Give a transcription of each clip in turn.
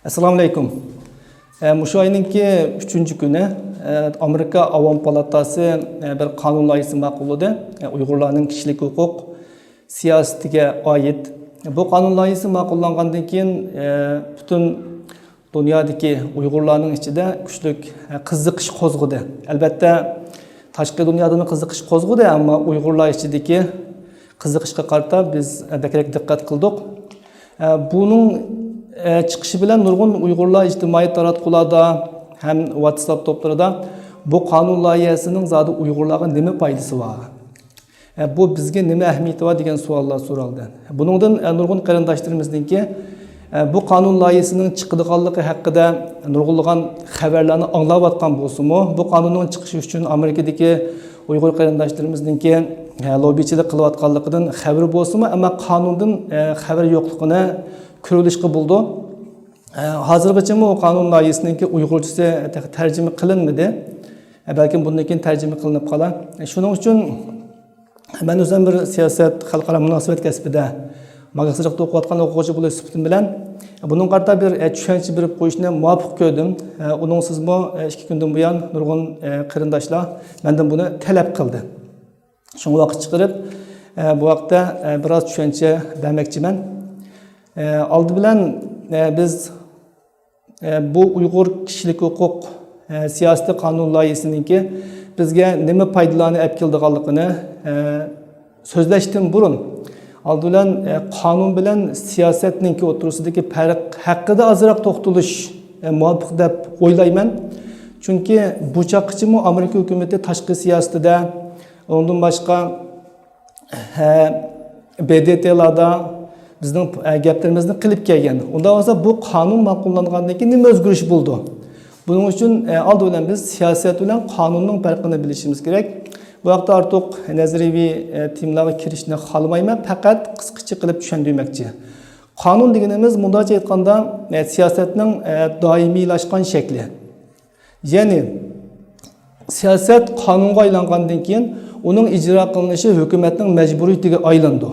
Assalomu alaykum. Mushu oyninki 3-kuni Amerika Avom palatasi bir qonun loyihasi ma'qulladi. Uyg'urlarning kishilik huquq siyosatiga oid. Bu qonun loyihasi ma'qullangandan keyin butun dunyodagi Uyg'urlarning ichida kuchli qiziqish qo'zg'adi. Albatta, tashqi dunyoda qiziqish qo'zg'adi, ammo Uyg'urlar ichidagi qiziqishga qarata biz bakrak diqqat qildik. Bunun chiqishi bilan nurg'un Uyg'urlar ijtimoiy taratqularda ham WhatsApp to'plarida bu qonun loyihasining zodi Uyg'urlarga nima foydasi bor? Bu bizga nima ahamiyati bor degan savollar so'raldi. Buningdan nurg'un qarindoshlarimizninki bu qonun loyihasining chiqadiganligi haqida nurg'unlagan xabarlarni anglayotgan bo'lsa-mu, bu qonunning chiqishi uchun Amerikadagi Uyg'ur qarindoshlarimizninki lobbichilik qilayotganligidan xabar bo'lsa-mu, ammo qonundan xabar yo'qligini ko'rilishga bo'ldi. Hozirgacha bu qonun loyihasininki Uyg'urchasi tarjima qilinmadi. Balki bundan keyin tarjima qilinib qolar. Shuning uchun men o'zim bir siyosat, xalqaro munosabat kasbida magistrlikda o'qiyotgan o'quvchi bo'lish sifatim bilan buning qarta bir tushuncha berib qo'yishni muvofiq ko'rdim. Uningsizmi 2 kundan buyon nurg'un qarindoshlar mendan buni talab qildi. Shu vaqt chiqarib bu vaqtda biroz tushuncha bermoqchiman. Aldı bilan biz bu Uyg'ur kishilik huquq siyosati qonun loyihasiningki bizga nima foydalarni olib keldiganligini so'zlashdan burun aldı bilan qonun bilan siyosatning o'tirisidagi farq haqida ozroq to'xtalish muvofiq deb o'ylayman. Chunki bu chaqqichimi Amerika hukumati tashqi siyosatida, undan boshqa BDTlarda bizning gaplarimizni qilib kelgan. Unda bo'lsa bu qonun ma'qullangandan keyin nima o'zgarish bo'ldi? Buning uchun oldi bilan biz siyosat bilan qonunning farqini bilishimiz kerak. Bu vaqtda ortiq nazariy timlarga kirishni xohlamayman, faqat qisqacha qilib tushundirmoqchi. Qonun deganimiz bundacha aytganda siyosatning doimiylashgan shakli. Ya'ni siyosat qonunga aylangandan keyin uning ijro qilinishi hukumatning majburiyatiga aylandi.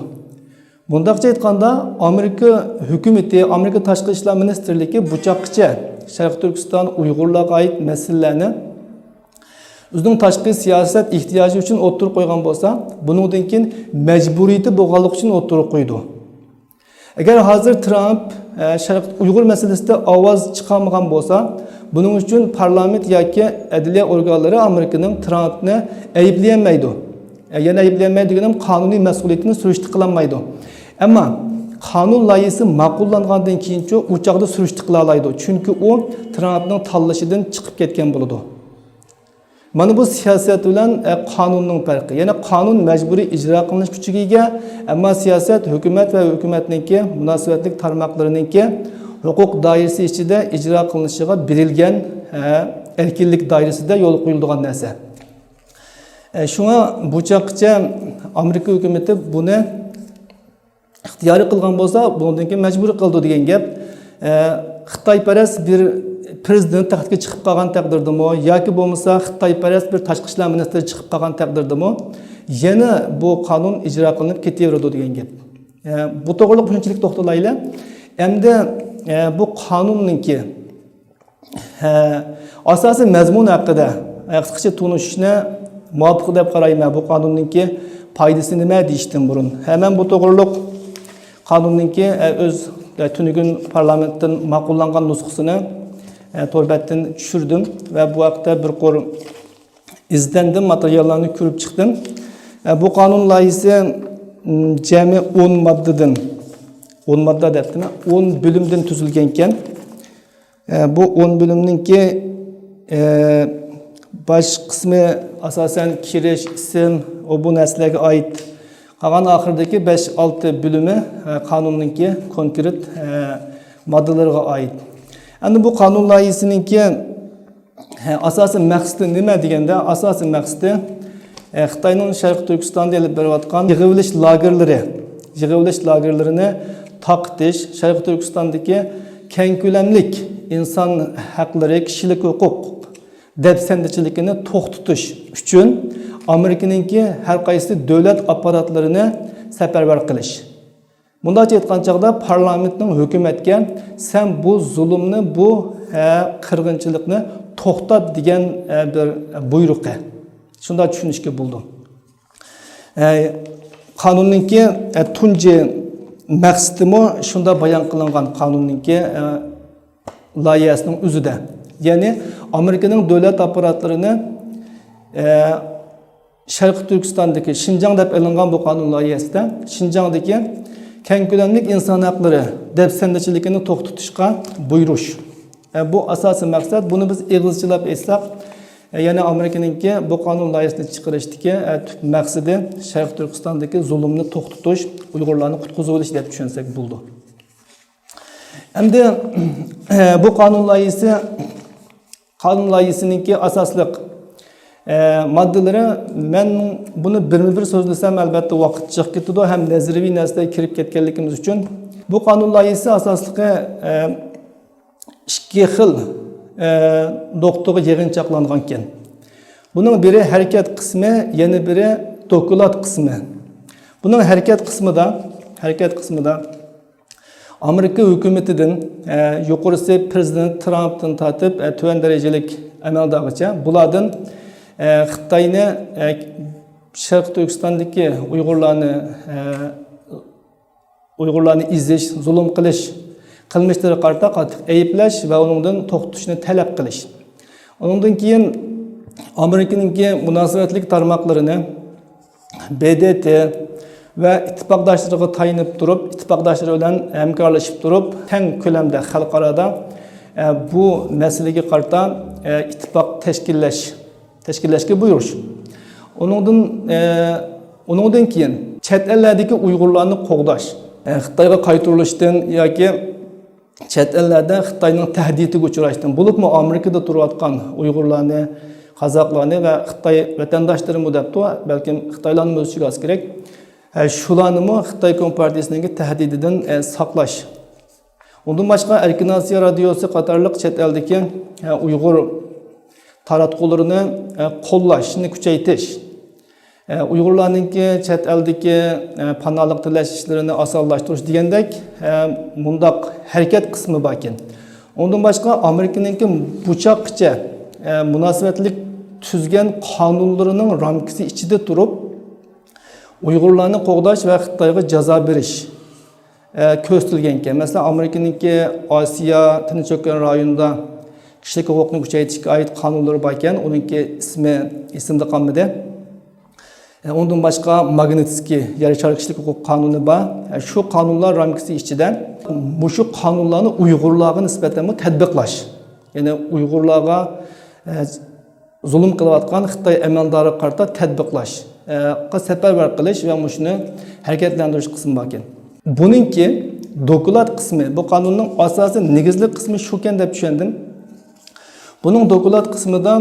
Bundaqcha aytganda Amerika hukumati, Amerika Tashqi ishlar ministrligi bu chaqqicha Sharq Turkiston Uyg'urlarga oid masalalarni o'zining tashqi siyosat ehtiyoji uchun o'tirib qo'ygan bo'lsa, buningdan keyin majburiyati bo'lganligi uchun o'tirib qo'ydi. Agar hozir Trump Sharq Uyg'ur masalasida ovoz chiqarmagan bo'lsa, buning uchun parlament yoki adliya organlari Amerikaning Trumpni ayblayolmaydi. Yana ayblanmaydi deganim qonuniy mas'uliyatini surishti qilinmaydi. Ammo qonun loyihasi ma'qullangandan keyincha u chaqda surishti qila oladi. Chunki u Trumpning tanlashidan chiqib ketgan bo'ladi. Mana bu siyosat bilan qonunning farqi. Ya'ni qonun majburiy ijro qilinish kuchiga ega, ammo siyosat hukumat va hukumatningki munosabatlik tarmoqlarininki huquq doirasi ichida ijro qilinishiga berilgan erkinlik doirasida yo'l qo'yilgan narsa. Şuna bu chaqqicha Amerika hukumati buni ixtiyoriy qilgan bo'lsa, bundan keyin majbur qildi degan gap. Xitoyparast bir prezident taxtga chiqib qolgan taqdirdami yoki bo'lmasa Xitoyparast bir tashqi ishlar ministri chiqib qolgan taqdirdami, yana bu qonun ijro qilinib ketaveradi degan gap. Bu to'g'riliq shunchalik to'xtalaylik. Endi bu qonunninki asosiy mazmun haqida qisqacha tunishni muvofiq deb qarayman. Bu qonunninki foydasi nima deyishdan burun. Hemen bu to'g'riliq qonunninki o'z tunugun parlamentdan ma'qullangan nusxasini to'rbatdan tushirdim va bu haqda bir qo'r izlandim, materiallarni ko'rib chiqdim. Bu qonun loyihasi jami 10 moddadan 10 modda debdimi? 10 bo'limdan tuzilgan ekan. Bu 10 bo'limninki baş qismi asosan kirish, ism, bu narsalarga oid. Qolgan oxirdagi 5-6 bo'limi qonunninki konkret moddalarga oid. Endi bu qonun loyihasininki asosan maqsadi nima deganda, asosan maqsadi Xitoyning Sharq Turkistonda olib berayotgan yig'ilish lagerlarini taqtish, Sharq Turkistondagi keng ko'lamlik inson haqlari, kishilik huquq depsendichilikini to'xtatish uchun Amerikaningki har qaysi davlat apparatlarini safarbar qilish. Bundacha aytgan chaqda parlamentning hukumatga sen bu zulmni, bu qirg'inchilikni to'xtat degan bir buyruqi. Shunda tushunishga bo'ldi. Qonunninki tunji maqsadimi shunda bayon qilingan qonunninki loyihasining o'zida. Ya'ni Amerikaning davlat apparatlarini Sharq Turkistondagi Xinjiang deb e'longan bu qonun loyihasida Xinjiangdagi keng ko'lamli inson haqlari dafsandachiligini to'xtatishga buyurish. Bu asosiy maqsad. Buni biz eg'izchilab aytsak, ya'ni Amerikaninki bu qonun loyihasini chiqarishdagi tub maqsadi Sharq Turkistondagi zulmni to'xtatish, Uyg'urlarni qutqizib olish deb tushunsak bo'ldi. Endi bu qonun loyihasininki asosliq moddalari, men buni bir so'zlasam albatta vaqt chiqib ketadi, ham nazariy narsaga kirib ketganligimiz uchun bu qonun loyihasi asosligi ikki xil doktorga yig'inchoqlangan ekan. Buning biri harakat qismi, yana biri dokulat qismi. Buning harakat qismida Amerika hukumatidan yuqorisi prezident Trumpdan tortib tuvan darajalik amaldorgacha bulardan Xitoyni Sharq Turkistondagi Uyg'urlarni izlash, zulm qilish qilmishlari qarta qattiq ayıplash va uningdan to'xtatishni talab qilish. Uningdan keyin Amerikaninki munosabatli tarmoqlarini BDT va ittifoqdoshlariga tayinib turib, ittifoqdoshlari bilan hamkorlashib turib, teng ko'lamda xalqaro bu masalaga qarta ittifoq tashkillashga buyurish. Uningdan keyin chet ellardagi Uyg'urlarni qo'g'dash, Xitoyga qaytarilishdan yoki chet ellarda Xitoyning tahdidiga uchrashdan, bo'libmi Amerikada turayotgan Uyg'urlarni, qozoqlarni va Xitoy vatandoshlarini debdi, balki Xitoylarni o'ziga olsa kerak. Shularni Xitoy Kompartiyasining tahdididan saqlash. Undan boshqa Erkin Osiyo radiosi qatorliq chet eldagi Uyg'ur taratqullarini qo'llashni kuchaytirish. Uyg'urlarningki chet eldagi panohlik tilash ishlarini osonlashtirish degandek mundaq harakat qismi bor ekan. Undan boshqa Amerikaninki buchoqcha munosabatli tuzgan qonunlarining ramkasi ichida turib Uyg'urlarni qo'g'dash va Xitoyga jazo berish ko'rsatilgan ekan. Masalan, Amerikaninki Osiyo Tinch okean rayonida kishilik huquqni kuchaytirishga oid qonunlari bor ekan. Uningki esimda qolmadi. Ondan boshqa Magnitsky yer shari kishilik huquq qonuni bor. Shu qonunlar ramkasi ichida shu qonunlarni Uyg'urlarga nisbatan tatbiqlash. Ya'ni Uyg'urlarga zulm qilayotgan Xitoy amaldori qarta tatbiqlash, safarbar qilish va shuni harakatlantirish qismi bor ekan. Buningki dokulat qismi, bu qonunning asosiy negizli qismi shu ekan deb tushundim. Buning dokulat qismida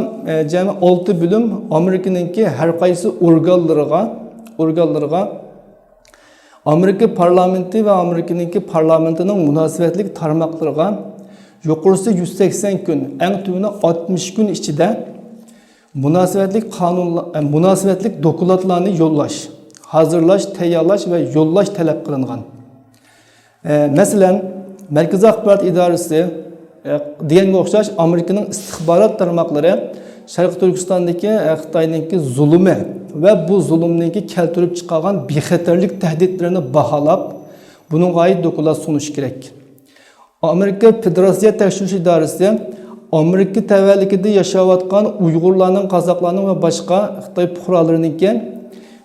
jami 6 bo'lim Amerikaninki har qaysi organlariga Amerika parlamenti va Amerikaninki parlamentining munosabatli tarmoqlariga yuqorisi 180 kun, eng tuvini 60 kun ichida munosabatli dokulatlarni yo'llash, hazırlash, tayyorlash va yo'llash talab qilingan. Masalan, Markaziy axborot idorasi deganga o'xshash Amerikaning istixborot tarmoqlari Sharq Turkistondagi Xitoyninki zulmi va bu zulmninki keltirib chiqargan bexatarlik tahdidlarini baholab, buningga oid dokulat sunish kerak. Amerika Federatsiya tekshirish idorasi Amerika tavalligida yashayotgan Uyg'urlarning, qozoqlarning va boshqa Xitoy fuqarolarininki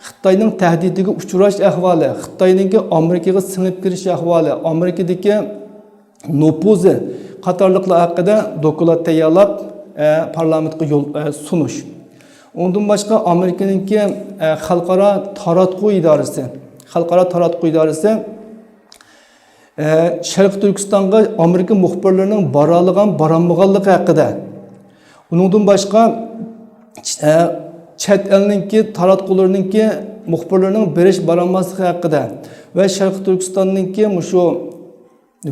Xitoyning tahdidiga uchrash ahvoli, Xitoyninki Amerikaga singib kirish ahvoli, Amerikadagi nupuzi qatorliqlar haqida dokulat tayyorlab parlamentga sunish. Undan boshqa Amerikaninki xalqaro taratquv idorasi Sharq Turkistonga Amerika muxbirlarining boranmaganligi haqida. Undan boshqa chet elninki taratqularninki muxbirlarining berish boranmasligi haqida va Sharq Turkistonninki shu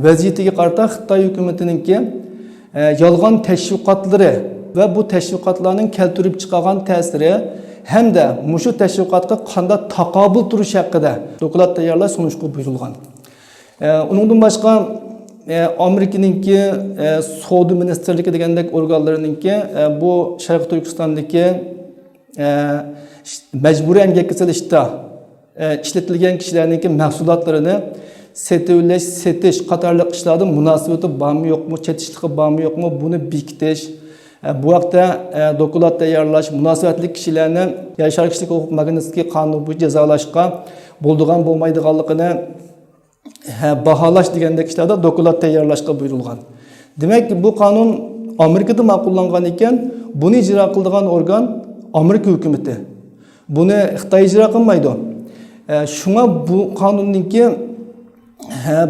vaziyatiga qarata Xitoy hukumatiningki yolg'on tashviqotlari va bu tashviqotlarning keltirib chiqargan ta'siri hamda shu tashviqotga qanday taqobil turish haqida dokulat tayyorlash sunishga buyurilgan. Uningdan boshqa Amerikaningki savdo ministerligi degandek organlarininki bu Sharq Turkistondagi majburiy emgakka silishda ishlatilgan kishilarning mahsulotlarini setish qatorliq ishlarda munosabati bormi yo'qmi, chetishlikqa bormi yo'qmi, buni bekitish, bu vaqtda dokulat tayyorlash, munosabatli kishilarni Yashar kishilik huquq Magnitskiy qonuni bo'yicha jazolashga bo'ldigan bo'lmaydiganligini baholash degandek ishlarda dokulat tayyorlashga buyurilgan. Demak, bu qonun Amerikada ma'qullangan ekan, buni ijro qiladigan organ Amerika hukumati. Buni Xitoy ijro qilmaydi. Shunga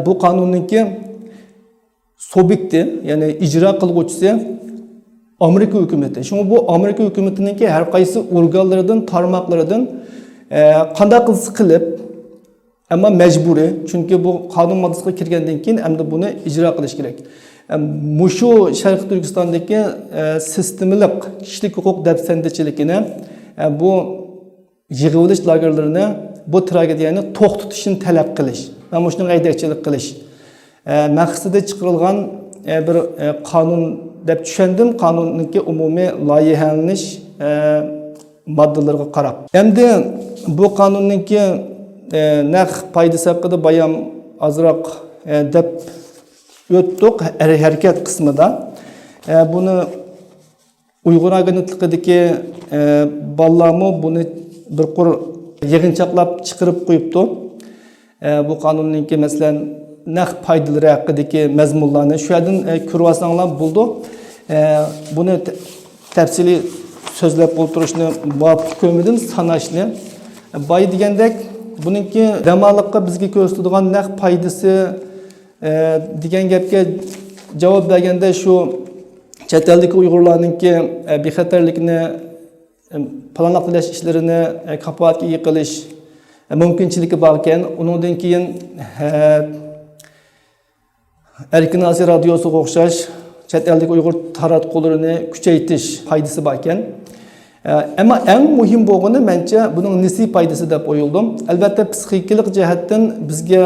bu qonunninki subjekti, ya'ni ijro qiluvchisi Amerika hukumati. Shunga bu Amerika hukumatininki har qaysi organlaridan, tarmoqlaridan qanday qilsa qilib, ammo majburiy, chunki bu qonun moddasiga kirgandan keyin endi buni ijro qilish kerak. Mushu Sharq Turkistondagi sistemlik kishilik huquq dafsandichiligini, bu yig'ilish lagerlarini, bu tragediyani to'xtatishni talab qilish va shuni haydakchilik qilish maqsadida chiqarilgan bir qonun deb tushundim. Qonunning umumiy loyihalanish moddalariga qarab. Endi bu qonunning naq foydasi haqida bayon azroq deb o'tdik harakat qismida. Buni Uyg'ur agentligidagi bolalarmi buni bir qur yig'inchoqlab chiqarib qo'yibdi. Bu qonunning masalan naq foydalari haqidagi mazmunlarni shu yerdan ko'rib olsanglar bo'ldi. Buni tafsiliy so'zlab o'tirishni muvofiq ko'rmadim, sanashni. Boy degandek, buningki damoqqa bizga ko'rsatadigan naq foydasi degan gapga javob berganda shu chet eldagi Uyg'urlarningki bexatarlikni planlash ishlarini kafolatga qilish mumkinchiligi bor ekan, undan keyin Erkin Aziz radiosiga o'xshash chet eldagi Uyg'ur taratqullarini kuchaytirish foydasi bor ekan. Ammo eng muhim bo'lgani mencha buning nisbiy foydasi deb o'yladim. Albatta psixikalik jihatdan bizga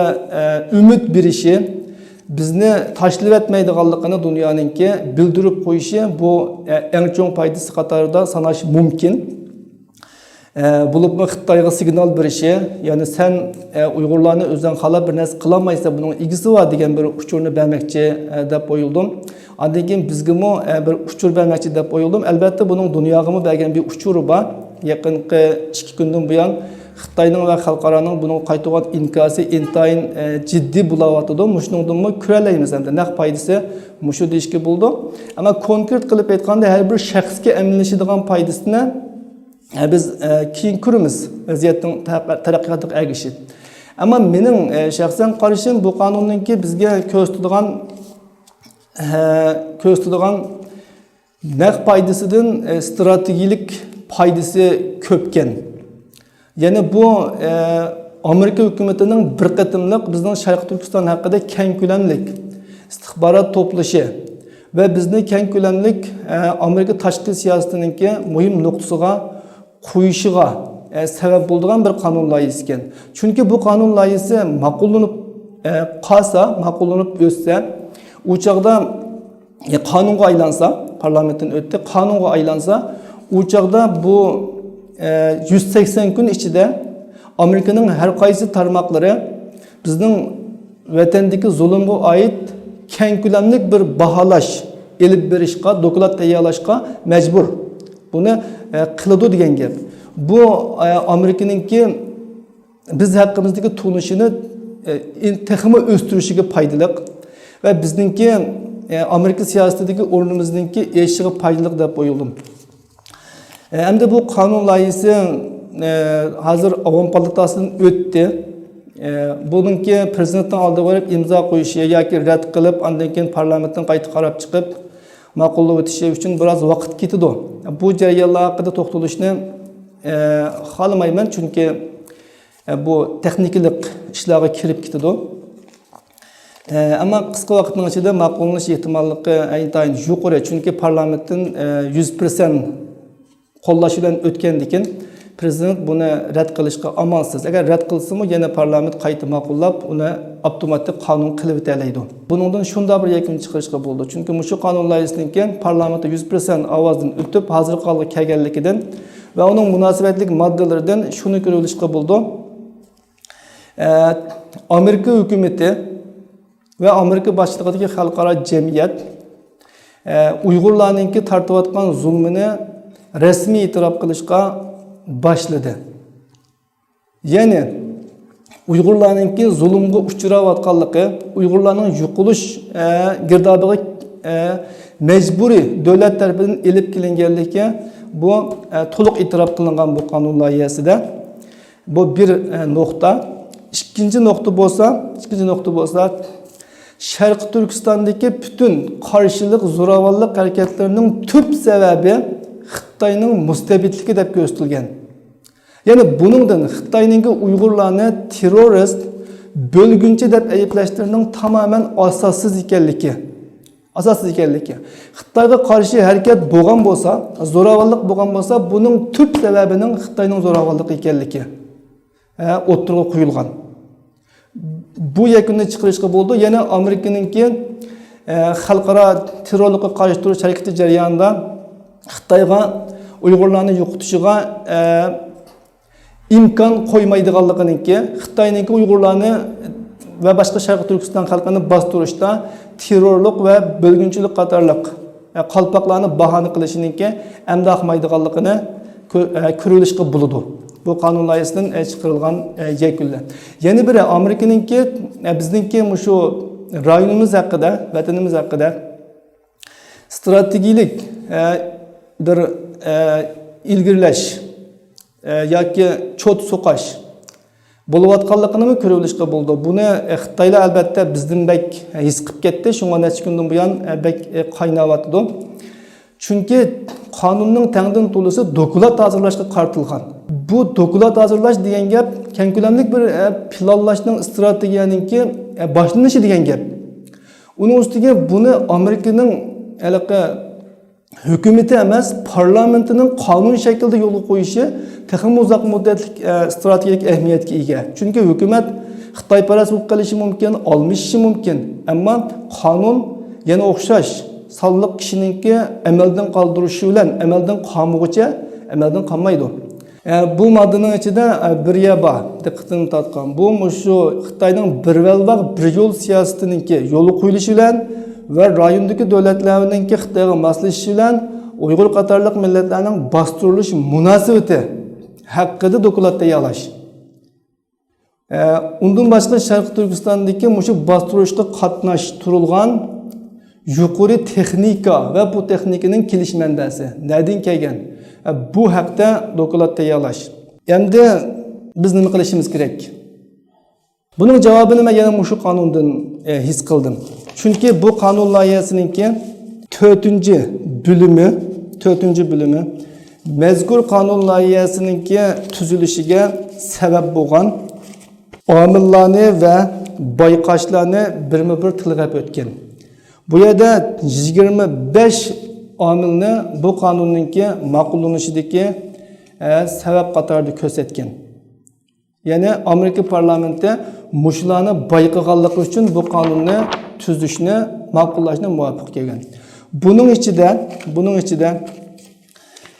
umid berishi, bizni tashlab etmaydiganligini dunyoninki bildirib qo'yishi bu eng chong foydasi qatorida sanash mumkin. Bulubmu Xitoyga signal berishi, ya'ni sen Uyg'urlarni o'zing xalab bir narsa qilolmaysa buning igisi var degan bir uchurni bermoqchi deb o'yladim. Ondan keyin bizgami bir uchur bermoqchi deb o'yladim. Albatta buning dunyoga bergan bir uchuri bor. Yaqinqi 2 kundan buyon Xitoyning va xalqaroning buning qaytgan inkosi intayin jiddiy bo'layotdi. Mushningdanmi ko'ralaymiz endi naq foydasi mushu deyishga bo'ldi. Ammo konkret qilib aytganda har bir shaxsga amlashadigan foydasini biz keyin ko'ramiz vaziyatning taraqqiyotiga ergishib. Ammo mening shaxsan qarashim bu qonunninki bizga ko'rsatadigan naq foydasidan strategik foydasi ko'pkan. Ya'ni bu Amerika hukumatining bir qatimliq bizning Sharq Turkiston haqida keng ko'lamlik istixborot to'plashi va bizni keng ko'lamlik Amerika tashqi siyosatininki muhim nuqtasiga qo'yishiga sabab bo'lgan bir qonun loyihasi ekan. Chunki bu qonun loyihasi ma'qullanib qolsa, ma'qullanib o'tsa, u chaqda qonunga aylansa, parlamentdan o'tdi, qonunga aylansa, u chaqda bu 180 kun ichida Amerikaning har qaysi tarmoqlari bizning vatandagi zulmga oid keng ko'lamlik bir baholash elib berishga, dokulat tayyorlashga majbur. Buni qiladi degan gap. Bu Amerikaningki biz haqqimizdagi tunishini texmi o'stirishiga foydali va bizningki Amerika siyosatidagi o'rnimizningki eshiga foydali deb o'yladim. Endi bu qonun loyihasi hozir Avom palatasidan o'tdi. Buningki prezidentning oldiga borib imzo qo'yishi yoki rad qilib, undan keyin parlamentdan qayta qarab chiqib ma'qullab o'tishi uchun biroz vaqt ketadi. Bu jarayonlar haqida to'xtalishni xohlamayman, chunki bu texnikalik ishlarga kirib ketadi. Ammo qisqa vaqtning ichida ma'qullanish ehtimolligi aytayin yuqori, chunki parlamentdan 100% qo'llash bilan o'tgandan keyin prezident buni rad qilishga amalsiz. Agar rad qilsa-mu, yana parlament qayta ma'qullab, uni avtomatik qonun qilib o'tadi. Buningdan shunday bir yakun chiqarishga bo'ldi. Chunki shu qonun loyihasidan parlamentda 100% ovozdan o'tib, hozirgi holga kelganligidan va uning munosabatli moddalaridan shuni ko'rilishga bo'ldi. Amerika hukumati ve Amerika başçılığındaki xalqaro jamiyat Uyg'urlarning tortayotgan zulmini rasmiy e'tirof qilishga boshladi. Ya'ni Uyg'urlarning zulmga uchrayotganligi, Uyg'urlarning yo'qolish girdobiga mecburi davlat tarafidan elib kelinganligi bu to'liq e'tirof qilingan bu qonun loyihasida. Bu bir nokta. İkinci nokta bo'lsa, Sharq Turkistondagi bütün qarshilik, zo'ravonlik harakatlarining tüp sebebi Xitoyning mustabidligi deb ko'rsatilgan. Ya'ni buningdan Xitoyning Uyg'urlarni terrorist, bo'lgunchi deb ayblashlarning tamoman asossiz ekanligi. Xitoyga qarshi harakat bo'lgan bo'lsa, zo'ravonlik bo'lgan bo'lsa, buning tüp sebebining Xitoyning zo'ravonligi ekanligi o'ttirib qo'yilgan. Bu yakunni chiqarishga bo'ldi. Yana Amerikaninki xalqaro terrorlikqa qarshi turish harakati jarayonida Xitoyga Uyg'urlarni yo'qitishiga imkon qo'ymaydiganliginiki, Xitoyninki Uyg'urlarni va boshqa Sharq Turkiston xalqini bostirishda terrorlik va bo'lgunchilik qatorliq qalpoqlarni bahona qilishiniki amdaqmaydiganligini ko'rilishga bo'ladi. Bu qonun loyihasidan chiqarilgan yakunlar. Yana biri Amerikaninki bizningki shu rayonimiz haqida, vatanimiz haqida strategik bir ilgirlash yoki cho't so'qash bo'layotganligini ko'rilishga bo'ldi. Buni Xitoylar albatta bizdan bek his qilib ketdi. Shunga necha kundan buyon bek qaynayotdi. Chunki qonunning tangdan to'lisi dokulat hozirlashga qaratilgan. Bu dokulat hazırlaş degan gap keng ko'lamli bir planlashning strategiyaninki boshlanishi degan gap. Uning ustiga buni Amerikaning hukumati emas, parlamentining qonun shaklida yo'lga qo'yishi texnik uzoq muddatli strategik ahamiyatga ega. Chunki hukumat Xitoyparast bo'lib qolishi mumkin, olmishi mumkin, ammo qonun yana o'xshash sonliq kishininki amaldan qoldirishi bilan amaldan qolmog'icha amaldan qolmaydi. Bu maddenin içinde bir yaba dikkatini tatkan. Bu şu Xitoyning bir velbaq bir yol siyasetininki yolu qo'yilishi bilan ve rayondagi davlatlarninki Xitoyga moslashishi bilan Uyg'ur qatorliq millatlarning bostirilish munosabati haqida dokulat tayyorlash. Undan boshqa Sharq Turkistondagi shu bostirishga qatnashtirilgan yuqori texnika ve bu texnikaning kelish manbasi nereden kelgan? Bu haqda dokulat tayyorlash. Endi biz nima qilishimiz kerak? Buning javobini men yana shu qonundan his qildim. Chunki bu qonun loyihasininki 4-bölümü mazkur qonun loyihasininki tuzilishiga sabab bo'lgan omillarni va bayqashlarni birma-bir tilg'ab o'tgan. Bu yerda 25 omilni bu qonunninki ma'qullanishidagi sabab qatorida ko'rsatgan. Ya'ni Amerika parlamenti mushlarni bayqaganligi uchun bu qonunni tuzishni, ma'qullashni muvaffaq kelgan. Buning ichida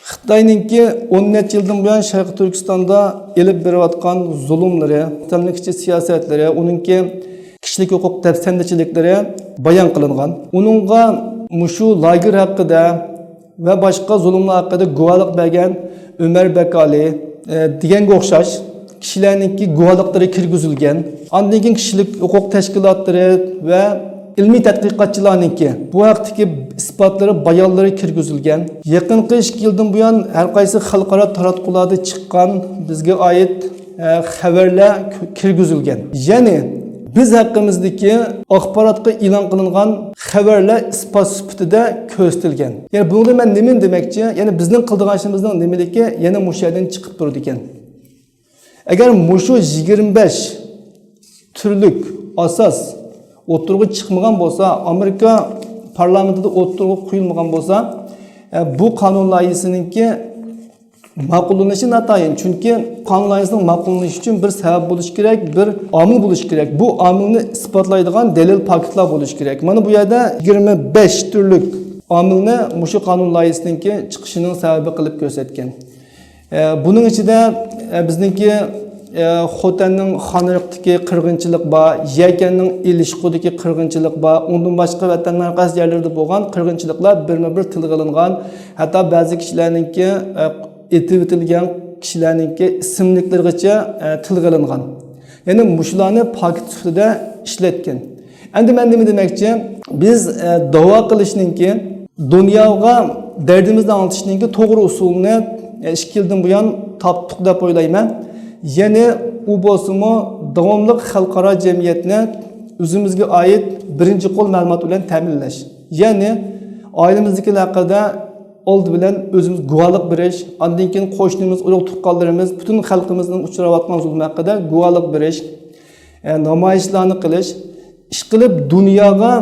Xitoyninki 10 necha yildan buyon Sharq Turkistonda elib berayotgan zulmlari, tamlikchi siyosatlari, uningki kishilik huquq dafsandichiliklari bayon qilingan. Uningga shu lager haqida ve başka zulümler haqida guvohlik bergan Ömer Bekali deganga o'xshash kishilarningki guvohliklari kirgizilgan. Andan keyin kishilik huquq tashkilotlari ve ilmiy tadqiqotchilarningki bu haqdagi isbotlari, bayonlari kirgizilgan. Yaqinqi 2 yildan buyon har qaysi xalqaro taratqularda chiqqan bizga oid xabarlar kirgizilgan. Ya'ni biz haqqimizdagi axborotga e'lon qilingan xabarlar isbot sifatida ko'rsatilgan. Ya'ni buni men nima demoqchi? Ya'ni bizning qildigan ishimizning nimaligi yana mushadan chiqib turdi ekan. Agar mushu 25 turlik asos o'tirg'i chiqmagan bo'lsa, Amerika parlamentida o'tirg'i qo'yilmagan bo'lsa, bu qonun loyihasininki ma'qullanishi natayin. Chunki qonun loyihasining ma'qullanishi uchun bir sabab bo'lishi kerak, bir omil bo'lishi kerak. Bu omilni isbotlaydigan dalil paketlar bo'lishi kerak. Mana bu yerda 25 turlik omilni mushu qonun loyihasiningki chiqishining sababi qilib ko'rsatgan. Buning ichida bizningki Xotanning xonriqdagi qirg'inchilik bor, Yakanning Ilishqudagi qirg'inchilik bor, undan boshqa vatanlar qaysi yerlarda bo'lgan qirg'inchiliklar birma-bir tilga olingan, hatto ba'zi kishilarningki etib o'tilgan kishilarningki ismliklarigacha tilga olingan. Ya'ni mushularni paket sifatida ishlatgan. Endi men nima demoqchi? Biz da'vo qilishningki dunyoga dardimizni anlatishninki to'g'ri usulini 2 yildan buyon topdik deb o'ylayman. Ya'ni u bo'lsa-mu davomli xalqaro jamiyatni o'zimizga oid birinchi qo'l ma'lumot bilan ta'minlash. Ya'ni oilamizdagilar haqida oldi bilan o'zimiz guvohlik berish, undan keyin qo'shnimiz, urug' tuqqanlarimiz, butun xalqimizning uchrayotgan zulm haqida guvohlik berish, namoyishlarni qilish, ish qilib dunyoga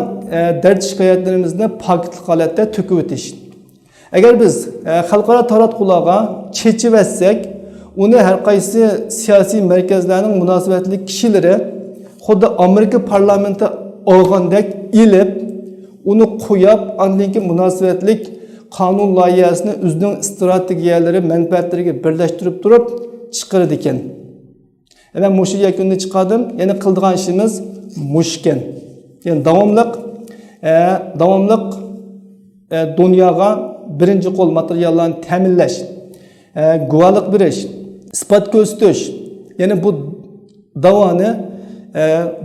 dard shikoyatlarimizni paketli holatda to'kib o'tish. Agar biz xalqaro taratqularga chechib etsak, uni har qaysi siyosiy markazlarning munosabatli kishilari xuddi Amerika parlamenti olgandek ilib, uni qo'yib, undan keyin munosabatli qonun loyihasini o'zining strategiyalari, manfaatlariga birlashtirib turib chiqaradi ekan. Men mushu yakunni chiqardim. Ya'ni qildigan ishimiz mushkan. Ya'ni davomliq dunyoga birinchi qo'l materiallarni ta'minlash, guvohlik berish, isbot ko'rsatish, ya'ni bu davoni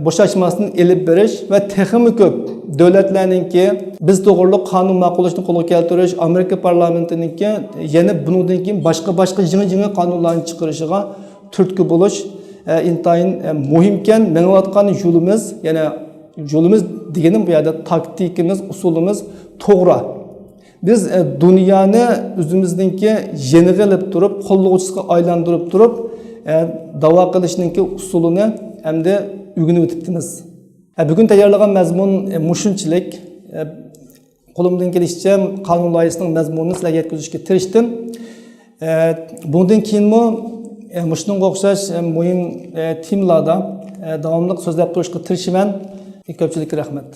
bo'shashmasdan elib berish va texmi ko'p davlatlarningki biz to'g'riliq qonun ma'qullashni qo'lga keltirish, Amerika parlamentininki yana bundan keyin boshqa yangi qonunlarni chiqarishiga turtki bo'lish intayin muhimkan. Menayotgan yo'limiz, yana yo'limiz deganim bu yerda taktikimiz, usulimiz to'g'ri. Biz dunyoni o'zimizningki yenig'ilib turib, qo'llovchisiga aylantirib turib, da'vo qilishningki usulini hamda o'rganib o'tibmiz. Bugun tayyorlagan mazmun mushunchilik. Qo'limdan kelishicha qonun loyihasining mazmunini sizlarga yetkazishga tirishdim. Bundan keyinmi mushunga o'xshash muhim temlarda davomli so'zlab turishga tirishaman. Ko'pchilikka rahmat.